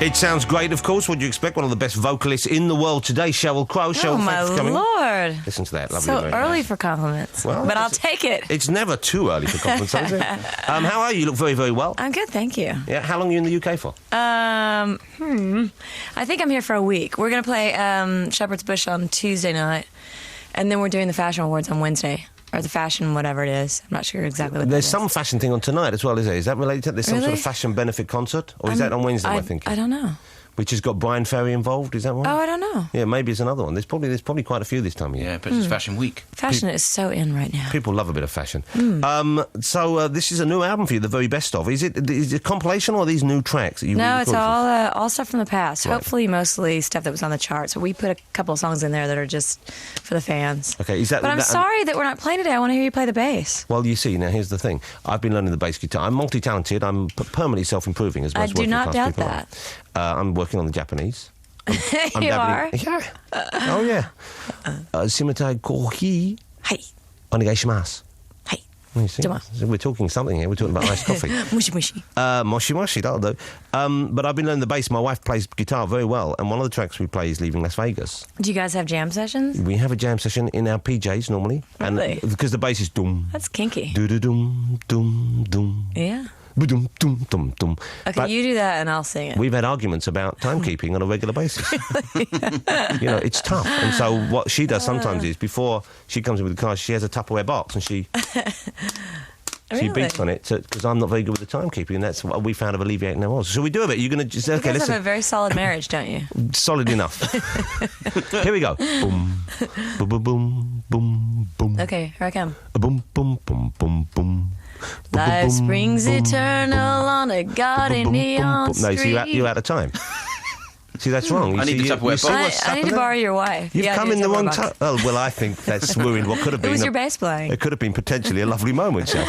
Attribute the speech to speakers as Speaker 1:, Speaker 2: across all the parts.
Speaker 1: It sounds great, of course. What do you expect? One of the best vocalists in the world today, Sheryl Crow. Sheryl,
Speaker 2: my
Speaker 1: thanks for coming.
Speaker 2: Lord.
Speaker 1: Listen to that. Lovely.
Speaker 2: So early for compliments.
Speaker 1: Well,
Speaker 2: but I'll take it.
Speaker 1: It's never too early for compliments, is it? How are you? You look very, very well.
Speaker 2: I'm good, thank you.
Speaker 1: Yeah. How long are you in the UK for?
Speaker 2: I think I'm here for a week. We're going to play Shepherd's Bush on Tuesday night, and then we're doing the Fashion Awards on Wednesday. Or the fashion, whatever it is. I'm not sure exactly what
Speaker 1: There's
Speaker 2: that
Speaker 1: some fashion thing on tonight as well, is there? Is that related to There's some sort of fashion benefit concert? Or is that on Wednesday, I think?
Speaker 2: I don't know.
Speaker 1: Which has got Brian Ferry involved, is that right?
Speaker 2: Oh, I don't know.
Speaker 1: Yeah, maybe it's another one. There's probably quite a few this time of year.
Speaker 3: Yeah, but it's Fashion Week.
Speaker 2: Fashion is so in right now.
Speaker 1: People love a bit of fashion. So this is a new album for you, the very best of. Is it a compilation or are these new tracks that you
Speaker 2: No, it's
Speaker 1: recorded?
Speaker 2: all stuff from the past.
Speaker 1: Right.
Speaker 2: Hopefully, mostly stuff that was on the charts. So we put a couple of songs in there that are just for the fans.
Speaker 1: Okay, is that?
Speaker 2: But I'm sorry that we're not playing today. I want to hear you play the bass.
Speaker 1: Well, you see, now here's the thing. I've been learning the bass guitar. I'm multi-talented. I'm permanently self-improving as most
Speaker 2: I do not
Speaker 1: working-class
Speaker 2: doubt
Speaker 1: people
Speaker 2: that.
Speaker 1: are. I'm working on the Japanese. I'm
Speaker 2: You are?
Speaker 1: Yeah. Oh, yeah. Shimatai kohi
Speaker 2: Hey.
Speaker 1: onegaishimasu.
Speaker 2: Hey.
Speaker 1: You see? So we're talking something here. We're talking about iced coffee.
Speaker 2: Mushy mushy.
Speaker 1: Moshi moshi, that'll do. But I've been learning the bass. My wife plays guitar very well, and one of the tracks we play is Leaving Las Vegas.
Speaker 2: Do you guys have jam sessions?
Speaker 1: We have a jam session in our PJs normally.
Speaker 2: Really?
Speaker 1: And because the bass is dum.
Speaker 2: That's kinky.
Speaker 1: Do-do-dum, dum, dum.
Speaker 2: Yeah.
Speaker 1: Ba-dum, dum, dum, dum.
Speaker 2: Okay,
Speaker 1: But
Speaker 2: you do that and I'll sing it.
Speaker 1: we've had arguments about timekeeping on a regular basis. You know, it's tough. And so what she does sometimes is, before she comes in with the car, she has a Tupperware box and she beats on it because I'm not very good with the timekeeping, and that's what we found of alleviating our odds. So we do a bit. You're going to just...
Speaker 2: You
Speaker 1: Okay,
Speaker 2: guys
Speaker 1: listen.
Speaker 2: have a very solid marriage, don't you?
Speaker 1: Solid enough. Here we go. Boom, boom, boom, boom, boom, boom.
Speaker 2: Okay, here I come.
Speaker 1: Boom, boom, boom, boom, boom.
Speaker 2: Life springs eternal on a garden neon
Speaker 1: No,
Speaker 2: street.
Speaker 1: see, you're out of time. See, that's wrong.
Speaker 3: I need the Tupperware box.
Speaker 2: I need to borrow your wife.
Speaker 1: You've
Speaker 2: Yeah,
Speaker 1: come
Speaker 2: I
Speaker 1: in
Speaker 2: do
Speaker 1: the wrong
Speaker 2: Tupperware
Speaker 1: time.
Speaker 2: box.
Speaker 1: Oh, well, I think that's ruined what could have been.
Speaker 2: Who was your bass playing?
Speaker 1: It could have been potentially a lovely moment, Shell.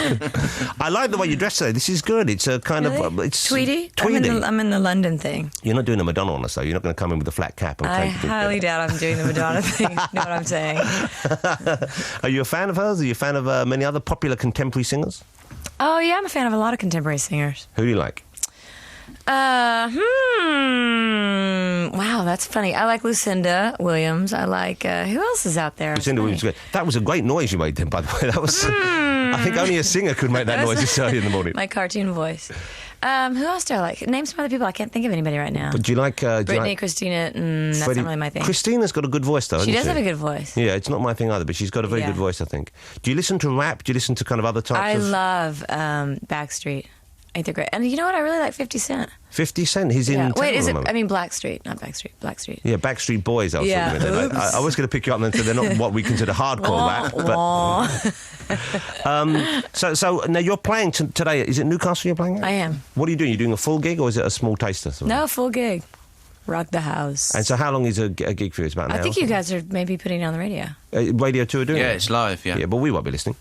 Speaker 1: I like the way you dress today. This is good. It's a kind
Speaker 2: Really?
Speaker 1: of... It's
Speaker 2: Tweedy?
Speaker 1: Tweedy.
Speaker 2: I'm in the London thing.
Speaker 1: You're not doing a Madonna on us, though. You're not going to come in with a flat cap and
Speaker 2: I
Speaker 1: take the big
Speaker 2: highly doubt I'm doing the Madonna thing. You know what I'm saying?
Speaker 1: Are you a fan of hers? Are you a fan of many other popular contemporary singers?
Speaker 2: Oh, yeah, I'm a fan of a lot of contemporary singers.
Speaker 1: Who do you like?
Speaker 2: Wow, that's funny. I like Lucinda Williams. I like, who else is out there?
Speaker 1: Lucinda Williams. That was a great noise you made then, by the way. That was... I think only a singer could make that noise this early in the morning.
Speaker 2: My cartoon voice. Who else do I like? Name some other people. I can't think of anybody right now.
Speaker 1: But do you like...
Speaker 2: Britney, Christina, that's
Speaker 1: Freddie?
Speaker 2: not really my thing.
Speaker 1: Christina's got a good voice, though,
Speaker 2: She
Speaker 1: hasn't
Speaker 2: does have a good voice.
Speaker 1: Yeah, it's not my thing either, but she's got a very
Speaker 2: Yeah.
Speaker 1: good voice, I think. Do you listen to rap? Do you listen to kind of other types
Speaker 2: I
Speaker 1: of...
Speaker 2: love Backstreet. I think they're great. And you know what? I really like 50 Cent.
Speaker 1: 50 Cent? He's in
Speaker 2: Yeah.
Speaker 1: town
Speaker 2: Wait, is
Speaker 1: at
Speaker 2: it...
Speaker 1: the moment.
Speaker 2: I mean, Blackstreet, not Backstreet. Blackstreet.
Speaker 1: Yeah, Backstreet Boys, I was
Speaker 2: Yeah.
Speaker 1: talking about. I was going to pick you up and then say they're not what we consider hardcore rap. But, so now you're playing today. Is it Newcastle you're playing at?
Speaker 2: I am.
Speaker 1: What are you doing? You're doing a full gig or is it a small taster? Sort of?
Speaker 2: No, full gig. Rock the house.
Speaker 1: And so how long is a gig for you? It's about an hour?
Speaker 2: I think you guys are maybe putting it on the radio.
Speaker 1: Radio 2 are doing
Speaker 3: Yeah,
Speaker 1: it?
Speaker 3: it's live, yeah.
Speaker 1: Yeah, but we won't be listening.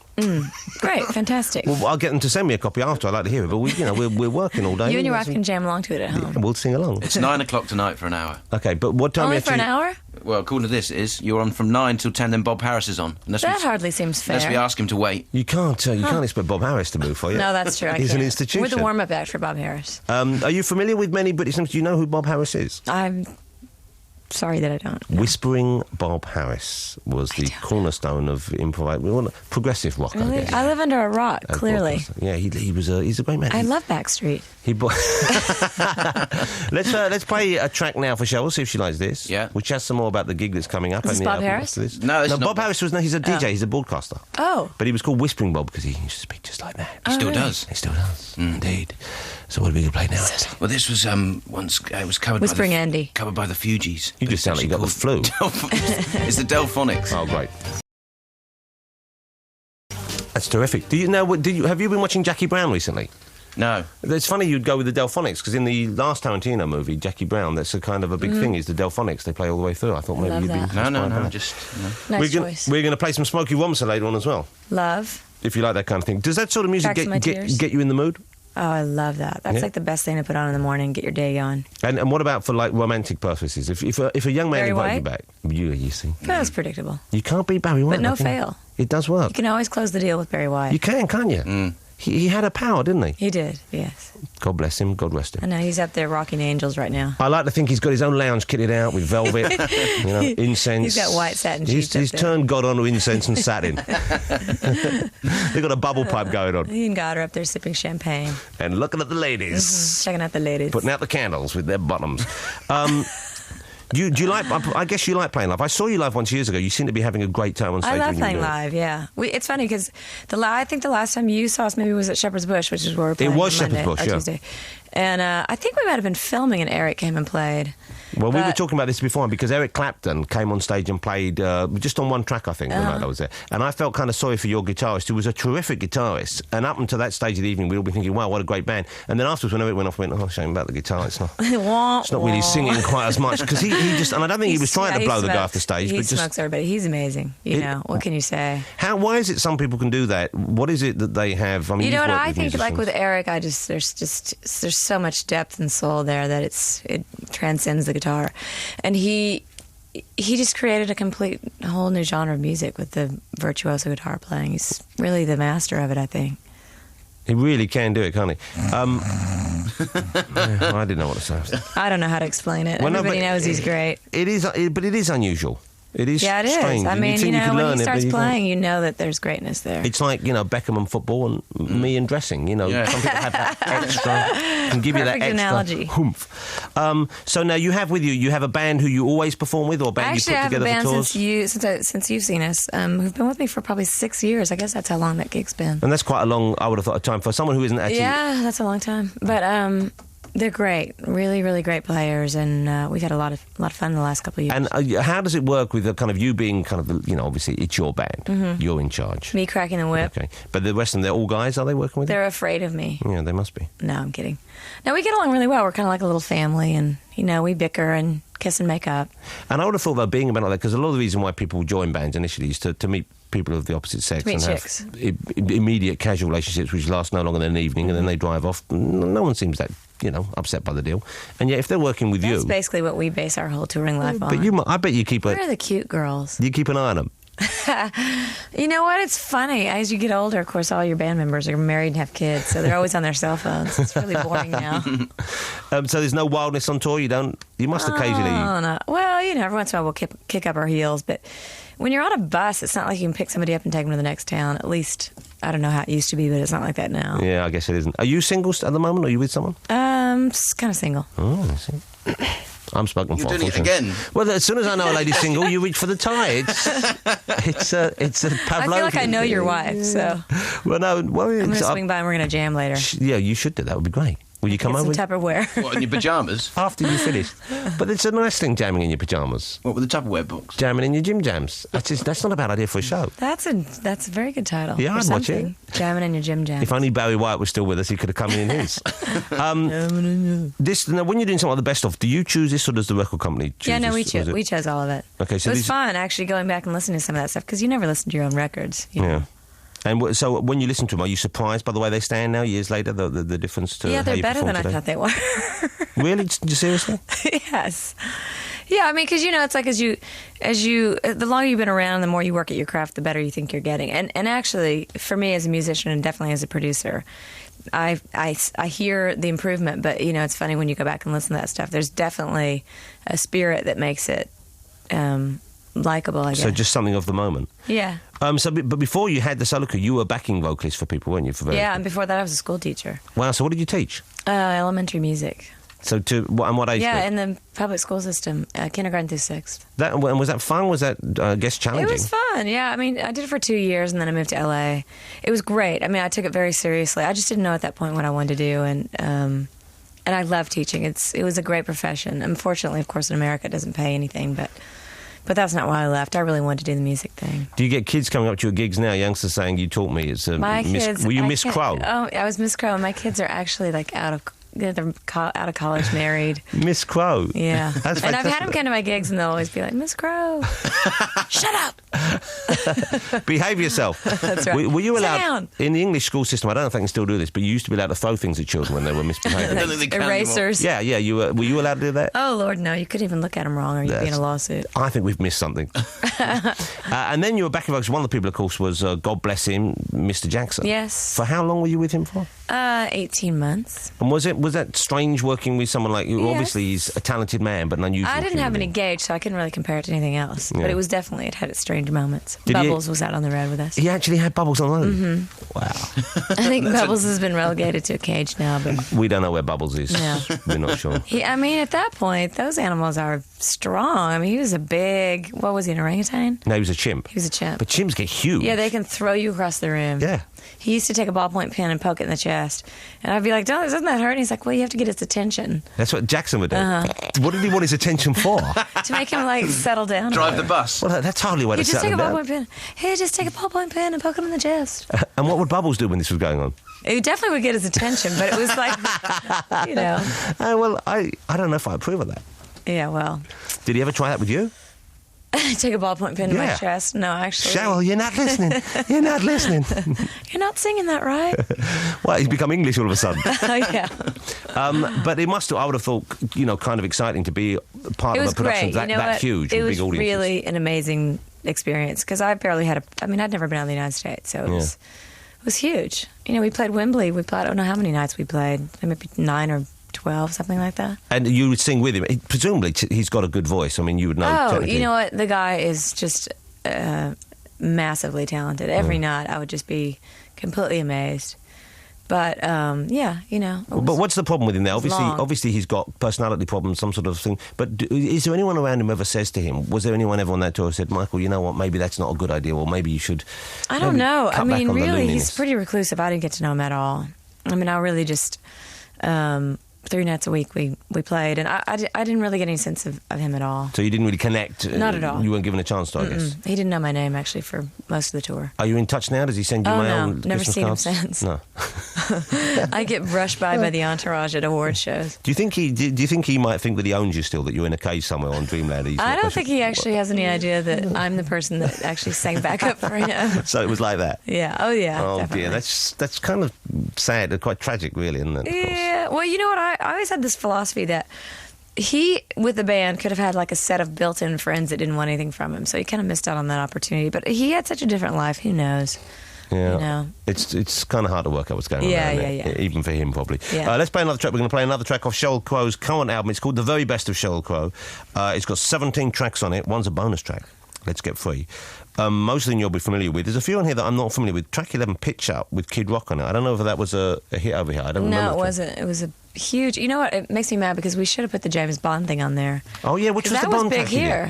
Speaker 2: Great, fantastic.
Speaker 1: Well, I'll get them to send me a copy after. I'd like to hear it. But we're working all day.
Speaker 2: You and your wife can jam along to it at home.
Speaker 1: We'll sing along.
Speaker 3: It's 9 o'clock tonight for an hour.
Speaker 1: Okay, but what time
Speaker 2: Only
Speaker 1: you
Speaker 2: for an hour?
Speaker 3: Well, according to this, it is you're on from 9 till 10, then Bob Harris is on. Unless
Speaker 2: That hardly seems fair.
Speaker 3: Unless we ask him to wait.
Speaker 1: You can't expect Bob Harris to move for you.
Speaker 2: No, that's true. I
Speaker 1: He's
Speaker 2: can't.
Speaker 1: an institution.
Speaker 2: We're the warm-up act for Bob Harris.
Speaker 1: Are you familiar with many British names? Do you know who Bob Harris is?
Speaker 2: I'm sorry that I don't.
Speaker 1: Whispering Bob Harris was the cornerstone of progressive rock.
Speaker 2: Really?
Speaker 1: I guess.
Speaker 2: I live under a rock,
Speaker 1: And
Speaker 2: clearly.
Speaker 1: Yeah, he's a great man.
Speaker 2: I love Backstreet.
Speaker 1: Let's play a track now for Sheryl. See if she likes this.
Speaker 3: Yeah.
Speaker 1: Which has some more about the gig that's coming up.
Speaker 2: Is this
Speaker 1: and the
Speaker 2: Bob
Speaker 1: album
Speaker 2: Harris?
Speaker 1: after this.
Speaker 3: No, it's not
Speaker 1: Bob Harris was he's a DJ. He's a broadcaster.
Speaker 2: Oh.
Speaker 1: But he was called Whispering Bob because he used to speak just like that.
Speaker 3: He still
Speaker 2: really?
Speaker 3: does.
Speaker 1: He still does. Indeed. So what are we going to play now?
Speaker 3: Well, this was once it was covered
Speaker 2: Whispering
Speaker 3: by
Speaker 2: Andy.
Speaker 3: covered by the Fugees.
Speaker 1: You just sound like you got the flu.
Speaker 3: It's the Delphonics.
Speaker 1: Oh, great. That's terrific. Do you know? Have you been watching Jackie Brown recently?
Speaker 3: No.
Speaker 1: It's funny you'd go with the Delphonics because in the last Tarantino movie, Jackie Brown, that's a kind of a big thing. Is the Delphonics? They play all the way through. I thought maybe
Speaker 2: love
Speaker 1: you'd be.
Speaker 2: that.
Speaker 3: No. Just
Speaker 2: Nice choice.
Speaker 1: We're going to play some Smokey Robinson later on as well.
Speaker 2: Love.
Speaker 1: If you like that kind of thing. Does that sort of music
Speaker 2: Tracks of my tears.
Speaker 1: get you in the mood?
Speaker 2: Oh, I love that. That's
Speaker 1: Yeah.
Speaker 2: like the best thing to put on in the morning, get your day going.
Speaker 1: And what about for like romantic purposes? If a young man
Speaker 2: Barry
Speaker 1: invited you
Speaker 2: White?
Speaker 1: back, you see,
Speaker 2: That was predictable.
Speaker 1: you can't beat Barry White.
Speaker 2: But no
Speaker 1: I think.
Speaker 2: fail.
Speaker 1: It does work.
Speaker 2: You can always close the deal with Barry White.
Speaker 1: You can't you? he had a power, didn't he?
Speaker 2: He did, yes.
Speaker 1: God bless him. God rest
Speaker 2: I
Speaker 1: him.
Speaker 2: know, he's up there rocking angels right now.
Speaker 1: I like to think he's got his own lounge kitted out with velvet, incense.
Speaker 2: He's got white satin sheets
Speaker 1: He's
Speaker 2: up there.
Speaker 1: turned God onto incense and satin. They've got a bubble pipe going on.
Speaker 2: He and God are up there sipping champagne,
Speaker 1: And looking at the ladies.
Speaker 2: checking out the ladies.
Speaker 1: Putting out the candles with their bottoms. Do you like? I guess you like playing live. I saw you live once years ago. You seem to be having a great time on stage.
Speaker 2: I love
Speaker 1: when you
Speaker 2: playing
Speaker 1: do it.
Speaker 2: live, yeah. It's funny because I think the last time you saw us maybe was at Shepherd's Bush, which is where we're playing
Speaker 1: was
Speaker 2: on Monday,
Speaker 1: Shepherd's Bush,
Speaker 2: or
Speaker 1: yeah.
Speaker 2: Tuesday. And I think we might have been filming and Eric came and played.
Speaker 1: Well, we were
Speaker 2: But-
Speaker 1: talking about this before because Eric Clapton came on stage and played just on one track, I think, the night I was there. And I felt kind of sorry for your guitarist, who was a terrific guitarist. And up until that stage of the evening, we'd all be thinking, wow, what a great band. And then afterwards, when Eric went off, we went, oh, shame about the guitar. It's not really singing quite as much. Because he just, and I don't think he was trying to blow the guy off the stage.
Speaker 2: He
Speaker 1: but just,
Speaker 2: smokes everybody. He's amazing. You know, what can you say?
Speaker 1: why is it some people can do that? What is it that they have? I mean,
Speaker 2: You know
Speaker 1: you've
Speaker 2: what
Speaker 1: worked
Speaker 2: I think?
Speaker 1: musicians.
Speaker 2: Like with Eric, there's so much depth and soul there that it transcends the guitar, and he just created a whole new genre of music with the virtuoso guitar playing. He's really the master of it, I think.
Speaker 1: He really can do it, can't he? I didn't know what to say.
Speaker 2: I don't know how to explain it.
Speaker 1: Well, no,
Speaker 2: Everybody
Speaker 1: but
Speaker 2: knows he's great.
Speaker 1: It is, but it is unusual. It is
Speaker 2: Yeah, it is.
Speaker 1: strange.
Speaker 2: I
Speaker 1: You'd
Speaker 2: mean,
Speaker 1: think
Speaker 2: you
Speaker 1: could
Speaker 2: know, when
Speaker 1: learn
Speaker 2: he
Speaker 1: it, but
Speaker 2: starts
Speaker 1: you can't.
Speaker 2: playing, you know that there's greatness there.
Speaker 1: It's like, Beckham and football and me and dressing. Some people have that extra, can give you that
Speaker 2: Perfect
Speaker 1: extra
Speaker 2: analogy.
Speaker 1: oomph. So now you have a band who you always perform with, or a band
Speaker 2: Actually,
Speaker 1: you
Speaker 2: I
Speaker 1: put
Speaker 2: have a
Speaker 1: together
Speaker 2: band
Speaker 1: for tours?
Speaker 2: since you've seen us, who've been with me for probably 6 years. I guess that's how long that gig's been.
Speaker 1: And that's quite a long, I would have thought, a time for someone who isn't actually...
Speaker 2: Yeah, that's a long time. But they're great, really, really great players, and we've had a lot of fun in the last couple of years.
Speaker 1: And how does it work with the kind of you being kind of, obviously it's your band, you're in charge.
Speaker 2: Me cracking the whip.
Speaker 1: Okay, but the rest of them, they're all guys, are they working with you?
Speaker 2: They're afraid of me.
Speaker 1: Yeah, they must be.
Speaker 2: No, I'm kidding. No, we get along really well. We're kind of like a little family, and we bicker and kiss and make up.
Speaker 1: And I would have thought about being a band like that, because a lot of the reason why people join bands initially is to meet people of the opposite sex
Speaker 2: To meet
Speaker 1: and
Speaker 2: chicks.
Speaker 1: have immediate casual relationships which last no longer than an evening, and then they drive off. No one seems that upset by the deal. And yet, if they're working with
Speaker 2: That's
Speaker 1: you,
Speaker 2: basically what we base our whole touring life on.
Speaker 1: but I bet you keep
Speaker 2: Where are the cute girls?
Speaker 1: you keep an eye on them.
Speaker 2: You know what? It's funny. As you get older, of course, all your band members are married and have kids, so they're always on their cell phones. It's really boring now.
Speaker 1: So there's no wildness on tour. You must occasionally.
Speaker 2: Oh, no. Well, every once in a while we'll kick up our heels, but when you're on a bus, it's not like you can pick somebody up and take them to the next town. At least, I don't know how it used to be, but it's not like that now.
Speaker 1: Yeah, I guess it isn't. Are you single at the moment? Or are you with someone?
Speaker 2: Kind of single.
Speaker 1: Oh, I see. I'm spoken
Speaker 3: You're
Speaker 1: for.
Speaker 3: doing it
Speaker 1: unfortunately.
Speaker 3: again.
Speaker 1: Well, as soon as I know a lady's single, you reach for the tie. It's a Pavlovian.
Speaker 2: I feel like I know your wife, so
Speaker 1: Well, no. Well,
Speaker 2: I'm going
Speaker 1: it's
Speaker 2: to swing by and we're going to jam later.
Speaker 1: Yeah, you should do that. Would be great. Will you come
Speaker 2: Get some
Speaker 1: over
Speaker 2: Tupperware.
Speaker 3: What, in your pyjamas?
Speaker 1: after you finish? But it's a nice thing, jamming in your pyjamas,
Speaker 3: What, with the Tupperware box?
Speaker 1: jamming in your gym jams. That's not a bad idea for a show.
Speaker 2: That's a very good title.
Speaker 1: Yeah,
Speaker 2: for
Speaker 1: I'd watch
Speaker 2: something. Jamming in your gym jam.
Speaker 1: If only Barry White was still with us, he could have come in his. This now, when you're doing something like the best of, do you choose this or does the record company choose
Speaker 2: Yeah, no,
Speaker 1: this?
Speaker 2: we chose all of it.
Speaker 1: Okay, so
Speaker 2: it was
Speaker 1: these-
Speaker 2: fun actually going back and listening to some of that stuff because you never listen to your own records. You know?
Speaker 1: Yeah. And so when you listen to them, are you surprised by the way they stand now, years later, the difference to
Speaker 2: Yeah,
Speaker 1: how
Speaker 2: they're
Speaker 1: you
Speaker 2: better
Speaker 1: perform
Speaker 2: than
Speaker 1: today?
Speaker 2: I thought they were.
Speaker 1: Really? Seriously?
Speaker 2: Yes. Yeah, I mean, because it's like as you, the longer you've been around, the more you work at your craft, the better you think you're getting. And actually, for me as a musician and definitely as a producer, I hear the improvement. But it's funny when you go back and listen to that stuff. There's definitely a spirit that makes it likable, I guess.
Speaker 1: So just something of the moment.
Speaker 2: Yeah.
Speaker 1: But before you had the solo career, you were backing vocalist for people, weren't you?
Speaker 2: Yeah, and before that, I was a school teacher.
Speaker 1: Wow. So what did you teach?
Speaker 2: Elementary music.
Speaker 1: So what age?
Speaker 2: Yeah,
Speaker 1: group?
Speaker 2: in the public school system, kindergarten through 6th.
Speaker 1: And was that fun? Was that I guess challenging?
Speaker 2: It was fun, yeah. I mean, I did it for 2 years, and then I moved to LA. It was great. I mean, I took it very seriously. I just didn't know at that point what I wanted to do, and I love teaching. It was a great profession. Unfortunately, of course, in America, it doesn't pay anything, but that's not why I left. I really wanted to do the music thing.
Speaker 1: Do you get kids coming up to your gigs now, youngsters saying, "You taught me"? It's
Speaker 2: My kids.
Speaker 1: Were you Miss Crow?
Speaker 2: Oh, I was Miss Crow, and my kids are actually like out of they're out of college, married.
Speaker 1: Miss Crow.
Speaker 2: Yeah.
Speaker 1: That's
Speaker 2: and I've had
Speaker 1: fantastic.
Speaker 2: them come to my gigs, and they'll always be like, Miss Crow, shut up.
Speaker 1: Behave yourself.
Speaker 2: That's right.
Speaker 1: Were you
Speaker 2: Sit
Speaker 1: allowed
Speaker 2: down.
Speaker 1: in the English school system? I don't know if they can still do this, but you used to be allowed to throw things at children when they were misbehaving.
Speaker 3: don't think they can anymore.
Speaker 2: Erasers.
Speaker 1: Yeah. Were you allowed to do that?
Speaker 2: Oh, Lord, no. You couldn't even look at them wrong, or you'd be in a lawsuit.
Speaker 1: I think we've missed something. And then you were back in One of the people, of course, was God bless him, Mr. Jackson.
Speaker 2: Yes.
Speaker 1: For how long were you with him for?
Speaker 2: 18 months.
Speaker 1: And was that strange working with someone like you?
Speaker 2: Yes.
Speaker 1: Obviously, he's a talented man, but an unusual.
Speaker 2: I didn't have
Speaker 1: human
Speaker 2: any
Speaker 1: being.
Speaker 2: gauge, so I couldn't really compare it to anything else.
Speaker 1: Yeah.
Speaker 2: But it was definitely, it had its strange moments.
Speaker 1: Did he-
Speaker 2: Bubbles was out on the road with us.
Speaker 1: He actually had Bubbles on loan.
Speaker 2: Mm-hmm.
Speaker 1: Wow.
Speaker 2: I think Bubbles has been relegated to a cage now, but
Speaker 1: We don't know where Bubbles is.
Speaker 2: No.
Speaker 1: We're not sure.
Speaker 2: I mean, at that point, those animals are strong. I mean, he was a big, what was he, an orangutan?
Speaker 1: No, he was a chimp.
Speaker 2: He was a chimp.
Speaker 1: But chimps get huge.
Speaker 2: Yeah, they can throw you across the room.
Speaker 1: Yeah.
Speaker 2: He used to take a ballpoint pen and poke it in the chest. And I'd be like, doesn't that hurt? And he's like, well, you have to get its attention.
Speaker 1: That's what Jackson would do.
Speaker 2: Uh-huh.
Speaker 1: What did he want his attention for?
Speaker 2: To make him, like, settle down.
Speaker 3: Drive the bus.
Speaker 1: Well, that's hardly a way
Speaker 2: Hey,
Speaker 1: to
Speaker 2: just take a
Speaker 1: settle him
Speaker 2: ballpoint pen. Hey, just take a ballpoint pen and poke him in the chest.
Speaker 1: down. And what would Bubbles do when this was going on?
Speaker 2: It definitely would get his attention, but it was like, you know.
Speaker 1: Well, I don't know if I approve of that.
Speaker 2: Yeah, well.
Speaker 1: Did he ever try that with you?
Speaker 2: Take a ballpoint pen in my
Speaker 1: Yeah.
Speaker 2: chest. No, actually.
Speaker 1: Sheryl, you're not listening. You're not listening.
Speaker 2: You're not singing that right.
Speaker 1: Well, he's become English all of a sudden.
Speaker 2: Oh, yeah.
Speaker 1: But it must have, I would have thought, kind of exciting to be part
Speaker 2: It
Speaker 1: of
Speaker 2: was
Speaker 1: a production
Speaker 2: great.
Speaker 1: that
Speaker 2: what?
Speaker 1: huge
Speaker 2: It
Speaker 1: with
Speaker 2: was
Speaker 1: big audiences.
Speaker 2: really an amazing experience because I barely had I'd never been out of the United States, so it was huge. We played Wembley. I don't know how many nights we played. Maybe 9 or 12, something like that.
Speaker 1: And you would sing with him. Presumably, he's got a good voice. I mean, you would know.
Speaker 2: Oh,
Speaker 1: technically.
Speaker 2: you know what? The guy is just massively talented. Every night I would just be completely amazed. But
Speaker 1: But what's the problem with him there?
Speaker 2: long.
Speaker 1: Obviously, he's got personality problems, some sort of thing. But is there anyone around him ever says to him? Was there anyone ever on that tour who said, "Michael, you know what? Maybe that's not a good idea, or maybe you should."
Speaker 2: I don't
Speaker 1: maybe
Speaker 2: know.
Speaker 1: cut
Speaker 2: I
Speaker 1: back
Speaker 2: mean,
Speaker 1: on the
Speaker 2: really,
Speaker 1: looniness."
Speaker 2: he's pretty reclusive. I didn't get to know him at all. I mean, I really just 3 nights a week we played, and I didn't really get any sense of him at all.
Speaker 1: So you didn't really connect.
Speaker 2: Not at all.
Speaker 1: You weren't given a chance to, I guess.
Speaker 2: He didn't know my name actually for most of the tour.
Speaker 1: Are you in touch now? Does he send you
Speaker 2: Oh,
Speaker 1: mail?
Speaker 2: no.
Speaker 1: and
Speaker 2: Never
Speaker 1: Christmas
Speaker 2: seen him
Speaker 1: cards?
Speaker 2: since.
Speaker 1: No.
Speaker 2: I get brushed by the entourage at award shows.
Speaker 1: Do you think he might think that he owns you still? That you're in a cage somewhere on Dreamland? He's
Speaker 2: I
Speaker 1: not
Speaker 2: don't
Speaker 1: quite
Speaker 2: think
Speaker 1: sure-
Speaker 2: he actually has any idea that I'm the person that actually sang backup for him.
Speaker 1: So it was like that.
Speaker 2: Yeah. Oh, yeah.
Speaker 1: Oh
Speaker 2: definitely.
Speaker 1: dear, that's kind of sad and quite tragic, really, isn't it?
Speaker 2: Yeah. Well, you know what? I always had this philosophy that he, with the band, could have had like a set of built-in friends that didn't want anything from him. So he kind of missed out on that opportunity. But he had such a different life. Who knows?
Speaker 1: Yeah,
Speaker 2: You know.
Speaker 1: it's kind of hard to work out what's going on.
Speaker 2: Yeah,
Speaker 1: there, isn't it?
Speaker 2: yeah.
Speaker 1: Even for him, probably.
Speaker 2: Yeah.
Speaker 1: Let's play another track. We're going to play another track off Sheryl Crow's current album. It's called The Very Best of Sheryl Crow. It's got 17 tracks on it. One's a bonus track. Let's Get Free. Most of them you'll be familiar with. There's a few on here that I'm not familiar with. Track 11, Pitch Up, with Kid Rock on it. I don't know if that was a hit over here. I don't remember.
Speaker 2: No, it wasn't. It was a huge. You know what? It makes me mad because we should have put the James Bond thing on there.
Speaker 1: Oh yeah, which was
Speaker 2: that
Speaker 1: the Bond
Speaker 2: was big
Speaker 1: track you did?
Speaker 2: here.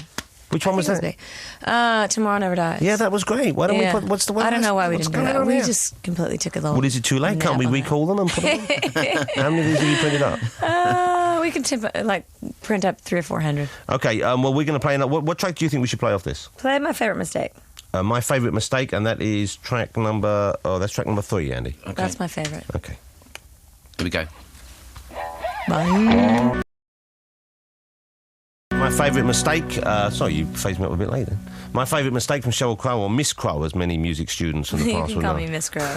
Speaker 1: Which one was
Speaker 2: I
Speaker 1: that?
Speaker 2: think it was big. Tomorrow Never Dies.
Speaker 1: Yeah, that was great. Why don't
Speaker 2: Yeah.
Speaker 1: we put? What's the one?
Speaker 2: I don't know why we
Speaker 1: what's
Speaker 2: didn't do
Speaker 1: going
Speaker 2: that.
Speaker 1: on
Speaker 2: We
Speaker 1: here?
Speaker 2: just completely took a little.
Speaker 1: Well, is it too late? Can't we
Speaker 2: nap on
Speaker 1: recall them and put them on? How many of these have you printed up?
Speaker 2: that. We can print up 300 or 400.
Speaker 1: Okay, well, we're going to play another. What track do you think we should play off this?
Speaker 2: Play My Favorite Mistake.
Speaker 1: My Favourite Mistake, and that is track number... Oh, that's track number 3, Andy.
Speaker 3: Okay.
Speaker 2: That's my favorite.
Speaker 1: Okay.
Speaker 3: Here we go.
Speaker 2: Bye.
Speaker 1: My Favourite Mistake... sorry, you phased me up a bit late then. My Favourite Mistake from Sheryl Crow, or Miss Crow, as many music students from the
Speaker 2: You
Speaker 1: past
Speaker 2: can
Speaker 1: would
Speaker 2: call
Speaker 1: know.
Speaker 2: me Miss Crow.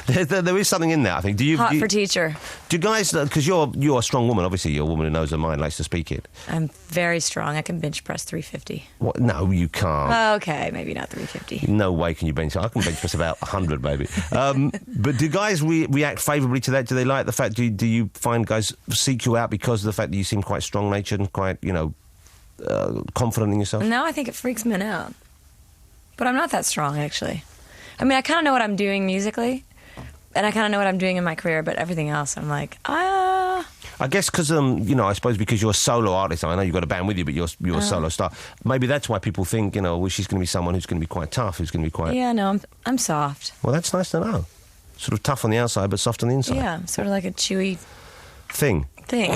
Speaker 1: There is something in there, I think. Do you...
Speaker 2: Hot
Speaker 1: do you,
Speaker 2: for teacher.
Speaker 1: do you guys... Because you're a strong woman, obviously. You're a woman who knows her mind, likes to speak it.
Speaker 2: I'm very strong. I can bench press 350.
Speaker 1: What? No, you can't.
Speaker 2: Okay, maybe not 350.
Speaker 1: No way can you bench. I can bench press about 100, maybe. But do guys react favourably to that? Do they like the fact? Do you find guys seek you out because of the fact that you seem quite strong-natured and quite, confident in yourself?
Speaker 2: No, I think it freaks men out. But I'm not that strong, actually. I mean, I kind of know what I'm doing musically, and I kind of know what I'm doing in my career, but everything else, I'm like,
Speaker 1: I guess because, I suppose because you're a solo artist, I know you've got a band with you, but you're a solo star. Maybe that's why people think, well, she's going to be someone who's going to be quite tough, who's going to be quite...
Speaker 2: Yeah, no, I'm soft.
Speaker 1: Well, that's nice to know. Sort of tough on the outside, but soft on the inside.
Speaker 2: Yeah, sort of like a chewy
Speaker 1: Thing.
Speaker 2: thing.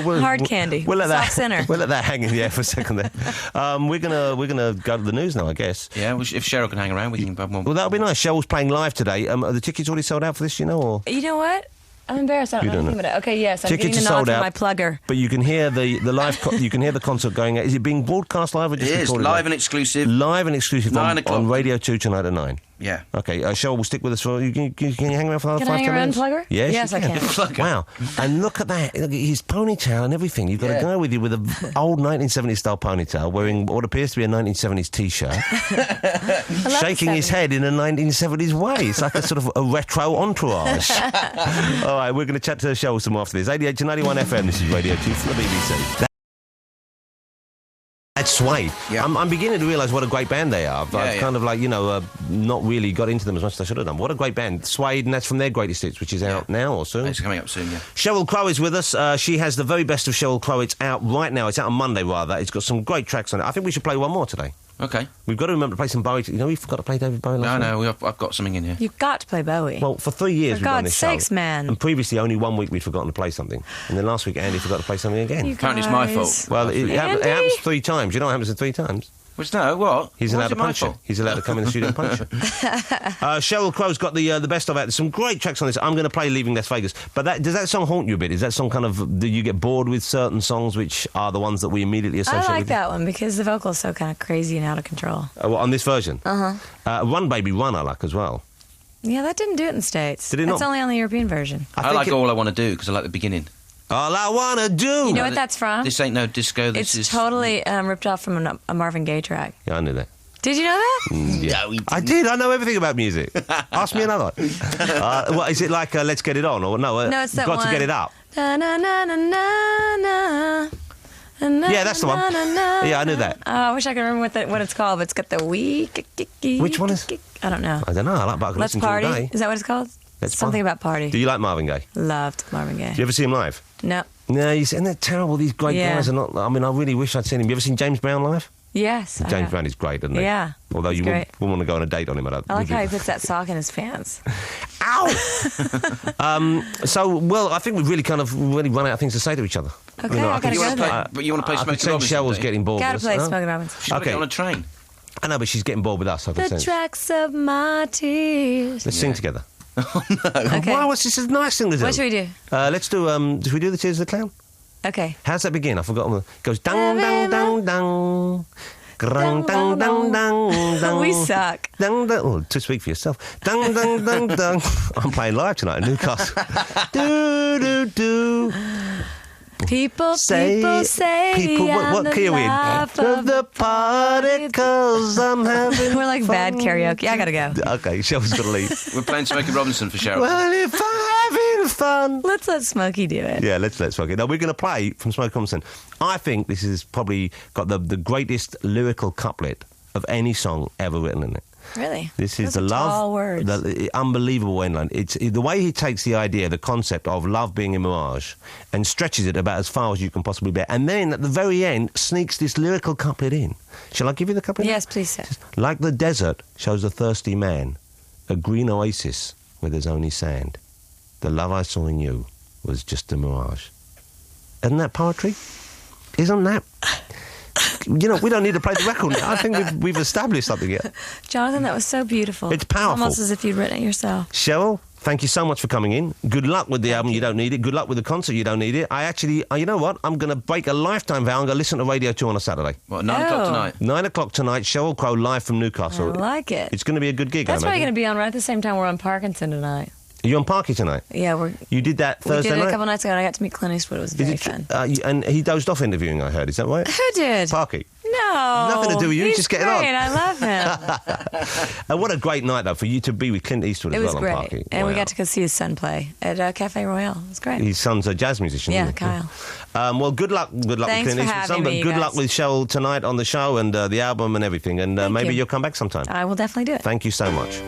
Speaker 1: Well,
Speaker 2: Hard candy.
Speaker 1: We'll let that,
Speaker 2: Soft center.
Speaker 1: We'll let that hang in the air for a second there. We're gonna go to the news now, I guess.
Speaker 3: Yeah, well, if Sheryl can hang around, we can...
Speaker 1: Well, that'll be nice. Cheryl's playing live today. Are the tickets already sold out for this, or?
Speaker 2: You know what? I'm embarrassed. I don't
Speaker 1: You
Speaker 2: know
Speaker 1: don't
Speaker 2: anything about it. Okay, yes, I'm
Speaker 1: Tickets
Speaker 2: getting
Speaker 1: are
Speaker 2: the nod
Speaker 1: sold
Speaker 2: from
Speaker 1: out.
Speaker 2: my plugger.
Speaker 1: But you can hear the live. You can hear the concert going. Is it being broadcast live or just
Speaker 3: It is
Speaker 1: recorded?
Speaker 3: live and exclusive.
Speaker 1: Live and exclusive
Speaker 3: 9
Speaker 1: on
Speaker 3: o'clock.
Speaker 1: Radio 2 tonight at 9.
Speaker 3: Yeah.
Speaker 1: Okay, Cheryl will stick with us for. Can you hang around for another
Speaker 2: Can I
Speaker 1: 5-10
Speaker 2: hang around,
Speaker 1: minutes?
Speaker 2: plugger?
Speaker 1: Yes,
Speaker 2: Yes,
Speaker 1: you
Speaker 2: I can.
Speaker 1: Wow, and look at that! Look at his ponytail and everything. You've got a
Speaker 3: Yeah.
Speaker 1: guy with you with an old 1970s style ponytail, wearing what appears to be a 1970s T-shirt, shaking his head in a 1970s way. It's like a sort of a retro entourage. All right, we're going to chat to Cheryl some more after this. 88 to 91 FM. This is Radio 2 from the BBC. That's Suede.
Speaker 3: Yeah.
Speaker 1: I'm beginning to realise what a great band they are. I've
Speaker 3: yeah.
Speaker 1: kind of not really got into them as much as I should have done. What a great band. Suede, and that's from their greatest hits, which is out now or soon.
Speaker 3: It's coming up soon, yeah.
Speaker 1: Sheryl Crow is with us. She has the very best of Sheryl Crow. It's out right now. It's out on Monday, rather. It's got some great tracks on it. I think we should play one more today.
Speaker 3: Okay.
Speaker 1: We've got to remember to play some Bowie. You know, we forgot to play David Bowie last
Speaker 3: No,
Speaker 1: week.
Speaker 3: I've got something in here.
Speaker 2: You've got to play Bowie.
Speaker 1: Well, for 3 years
Speaker 2: For
Speaker 1: we've done
Speaker 2: God's
Speaker 1: this
Speaker 2: sakes,
Speaker 1: show.
Speaker 2: man.
Speaker 1: And previously, only 1 week we'd forgotten to play something. And then last week, Andy forgot to play something again.
Speaker 2: You
Speaker 3: Apparently it's my
Speaker 2: guys.
Speaker 3: fault.
Speaker 1: Well, it
Speaker 2: Andy?
Speaker 1: happens 3 times. You know what happens in 3 times?
Speaker 3: Which, no, what?
Speaker 1: He's
Speaker 3: Why
Speaker 1: allowed
Speaker 3: is
Speaker 1: to
Speaker 3: it my
Speaker 1: punch you.
Speaker 3: fault?
Speaker 1: He's allowed to come in the studio and punch you. Sheryl Crow's got the best of it. There's some great tracks on this. I'm going to play Leaving Las Vegas. But does that song haunt you a bit? Is that song kind of... Do you get bored with certain songs which are the ones that we immediately associate
Speaker 2: I like
Speaker 1: with?
Speaker 2: that one because the vocal's so kind of crazy and out of control.
Speaker 1: Well, on this version?
Speaker 2: Uh-huh.
Speaker 1: Run Baby Run I like as well.
Speaker 2: Yeah, that didn't do it in the States.
Speaker 1: Did it
Speaker 2: It's
Speaker 1: not?
Speaker 2: only on the European version.
Speaker 3: I like All I Want to Do because I like the beginning.
Speaker 1: All I Want to Do!
Speaker 2: You know what that's from?
Speaker 3: This ain't no disco. This
Speaker 2: It's
Speaker 3: is
Speaker 2: totally ripped off from a Marvin Gaye track.
Speaker 1: Yeah, I knew that.
Speaker 2: Did you know that?
Speaker 1: Yeah. I did. I know everything about music. Ask me another one. What, is it like Let's Get It On? Or no,
Speaker 2: No, it's that
Speaker 1: Got
Speaker 2: one.
Speaker 1: to Get It Up.
Speaker 2: Na, na, na, na, na, na. Na,
Speaker 1: Yeah, that's the one.
Speaker 2: na, na, na,
Speaker 1: Yeah, I knew that.
Speaker 2: Oh, I wish I could remember what it's called, but it's got the wee.
Speaker 1: Which one is-
Speaker 2: I don't know.
Speaker 1: I don't know. I like, but I can
Speaker 2: Let's
Speaker 1: listen to it
Speaker 2: Party.
Speaker 1: all day.
Speaker 2: Is that what it's called?
Speaker 1: Let's
Speaker 2: Something
Speaker 1: Party.
Speaker 2: about party.
Speaker 1: Do you like Marvin Gaye?
Speaker 2: Loved Marvin Gaye.
Speaker 1: Do you ever see him live?
Speaker 2: No.
Speaker 1: No, isn't that terrible? These great
Speaker 2: Yeah.
Speaker 1: guys are not... I mean, I really wish I'd seen him. You ever seen James Brown live?
Speaker 2: Yes. I
Speaker 1: James
Speaker 2: have.
Speaker 1: Brown is great, isn't he?
Speaker 2: Yeah,
Speaker 1: Although
Speaker 2: he's
Speaker 1: you
Speaker 2: great.
Speaker 1: wouldn't want to go on a date on him.
Speaker 2: I like how he puts that sock in his pants.
Speaker 1: Ow! Well, I think we've really kind of really run out of things to say to each other.
Speaker 2: Okay,
Speaker 1: You know,
Speaker 2: I
Speaker 1: I
Speaker 2: gotta
Speaker 1: could-
Speaker 2: go then.
Speaker 3: But you want to play
Speaker 1: I could
Speaker 3: Smokey
Speaker 1: sense
Speaker 3: Robinson?
Speaker 1: Cheryl's
Speaker 3: do you?
Speaker 1: getting bored
Speaker 2: Gotta
Speaker 1: with us.
Speaker 2: play
Speaker 1: huh?
Speaker 2: Smokey Robinson.
Speaker 3: She's got to
Speaker 1: Okay.
Speaker 3: get on a train.
Speaker 1: I know, but she's getting bored with us. I can
Speaker 2: The
Speaker 1: sense.
Speaker 2: tracks of my tears.
Speaker 1: Let's sing together.
Speaker 2: Okay.
Speaker 1: Wow, this is a nice thing to do.
Speaker 2: What should we do?
Speaker 1: Let's do. Should we do the Tears of the Clown?
Speaker 2: Okay.
Speaker 1: How's that begin? I forgot. It goes dang dang dang dang. Grang, dang, dang, dang, dang.
Speaker 2: We suck.
Speaker 1: Dang, dang. Oh, to speak for yourself. Dang, dang, dang, dang. I'm playing live tonight in Newcastle. Do, do, do.
Speaker 2: People say
Speaker 1: people,
Speaker 2: I'm
Speaker 1: what
Speaker 2: the
Speaker 1: key are we in?
Speaker 2: life
Speaker 1: Of
Speaker 2: of
Speaker 1: the party, 'cause I'm having
Speaker 2: We're like bad
Speaker 1: fun.
Speaker 2: karaoke. I gotta go.
Speaker 1: Okay, Cheryl's got to leave.
Speaker 3: We're playing Smokey Robinson for Sheryl.
Speaker 1: Well, if I'm having fun.
Speaker 2: Let's let Smokey do it.
Speaker 1: Yeah, let's smoke it. Now, we're going to play from Smokey Robinson. I think this has probably got the greatest lyrical couplet of any song ever written in it.
Speaker 2: Really?
Speaker 1: This is
Speaker 2: Those
Speaker 1: the
Speaker 2: are
Speaker 1: love,
Speaker 2: tall words.
Speaker 1: the unbelievable endline. It's the way he takes the idea, the concept of love being a mirage, and stretches it about as far as you can possibly bear. And then at the very end, sneaks this lyrical couplet in. Shall I give you the couplet?
Speaker 2: Yes, please, sir.
Speaker 1: Like the desert shows a thirsty man, a green oasis where there's only sand. The love I saw in you was just a mirage. Isn't that poetry? Isn't that? You know, we don't need to play the record. I think we've established something here.
Speaker 2: Jonathan, that was so beautiful.
Speaker 1: It's powerful.
Speaker 2: Almost as if you'd written it yourself.
Speaker 1: Cheryl, thank you so much for coming in. Good luck with the album. You don't need it. Good luck with the concert. You don't need it. I actually, you know what? I'm going to break a lifetime vow and go listen to Radio 2 on a Saturday.
Speaker 3: What, 9 o'clock
Speaker 2: Oh.
Speaker 3: tonight?
Speaker 1: 9 o'clock tonight, Sheryl Crow live from
Speaker 2: I
Speaker 1: Newcastle.
Speaker 2: like it.
Speaker 1: It's going to be a good gig,
Speaker 2: That's
Speaker 1: I
Speaker 2: probably
Speaker 1: imagine.
Speaker 2: going to be on right at the same time we're on Parkinson tonight.
Speaker 1: Are you on Parky tonight?
Speaker 2: Yeah,
Speaker 1: You did that
Speaker 2: we
Speaker 1: Thursday
Speaker 2: did it
Speaker 1: night?
Speaker 2: a couple nights ago and I got to meet Clint Eastwood. It was
Speaker 1: Is
Speaker 2: very
Speaker 1: it tr-
Speaker 2: fun.
Speaker 1: and he dozed off interviewing, I heard. Is that right?
Speaker 2: Who did?
Speaker 1: Parky.
Speaker 2: No.
Speaker 1: Nothing to do with you,
Speaker 2: He's
Speaker 1: just getting
Speaker 2: great.
Speaker 1: on.
Speaker 2: I love him.
Speaker 1: And what a great night, though, for you to be with Clint Eastwood
Speaker 2: It
Speaker 1: as
Speaker 2: was
Speaker 1: well
Speaker 2: great.
Speaker 1: on Parky.
Speaker 2: And we
Speaker 1: Wow.
Speaker 2: got to go see his son play at Cafe Royale. It was great.
Speaker 1: His son's a jazz musician.
Speaker 2: Yeah,
Speaker 1: isn't he?
Speaker 2: Kyle.
Speaker 1: Well, good luck. Good luck
Speaker 2: Thanks
Speaker 1: with Clint
Speaker 2: for
Speaker 1: Eastwood's
Speaker 2: having
Speaker 1: son, but
Speaker 2: me,
Speaker 1: good
Speaker 2: you
Speaker 1: luck
Speaker 2: guys.
Speaker 1: with Sheryl tonight on the show and the album and everything. And
Speaker 2: Thank
Speaker 1: maybe
Speaker 2: you.
Speaker 1: you'll come back sometime.
Speaker 2: I will definitely do it.
Speaker 1: Thank you so much.